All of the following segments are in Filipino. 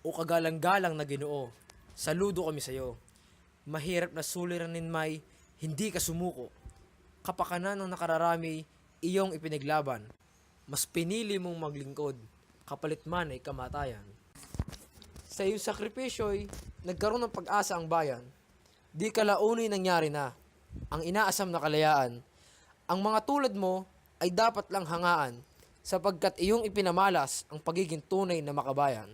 o kagalang-galang na Ginoo, saludo kami sa iyo. Mahirap na suliranin may hindi ka sumuko. Kapakanan ng nakararami, iyong ipinaglaban. Mas pinili mong maglingkod, kapalit man ay kamatayan. Sa iyong sakripisyo'y nagkaroon ng pag-asa ang bayan. Di kalaunay nangyari na ang inaasam na kalayaan. Ang mga tulad mo ay dapat lang hangaan sapagkat iyong ipinamalas ang pagiging tunay na makabayan.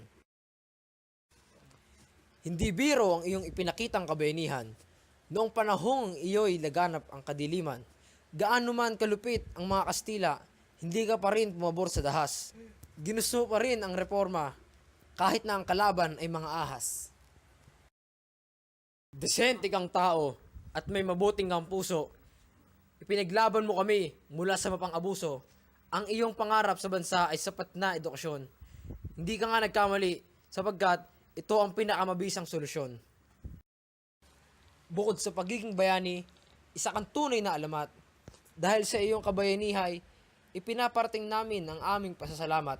Hindi biro ang iyong ipinakitang kabayanihan. Noong panahong iyo'y laganap ang kadiliman, gaano man kalupit ang mga Kastila, hindi ka pa rin pumabor sa dahas. Ginusto pa rin ang reforma, kahit na ang kalaban ay mga ahas. Desente kang tao at may mabuting kang puso. Ipinaglaban mo kami mula sa mapang-abuso. Ang iyong pangarap sa bansa ay sapat na edukasyon. Hindi ka nga nagkamali sapagkat ito ang pinakamabisang solusyon. Bukod sa pagiging bayani, isa kang tunay na alamat. Dahil sa iyong kabayanihay, ipinaparating namin ang aming pasasalamat.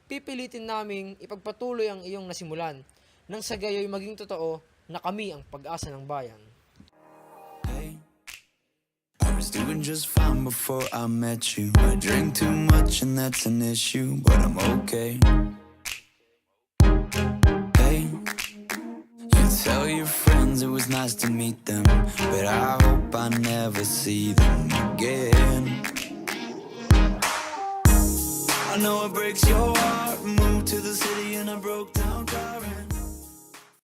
Pipilitin naming ipagpatuloy ang iyong nasimulan nang sa gayo'y maging totoo na kami ang pag-asa ng bayan. I was doing just fine before I met you. I drink too much and that's an issue, but I'm okay. Hey, you tell your friends it was nice to meet them, but I hope I never see them again. I know it breaks your heart. Moved to the city in a broke down car and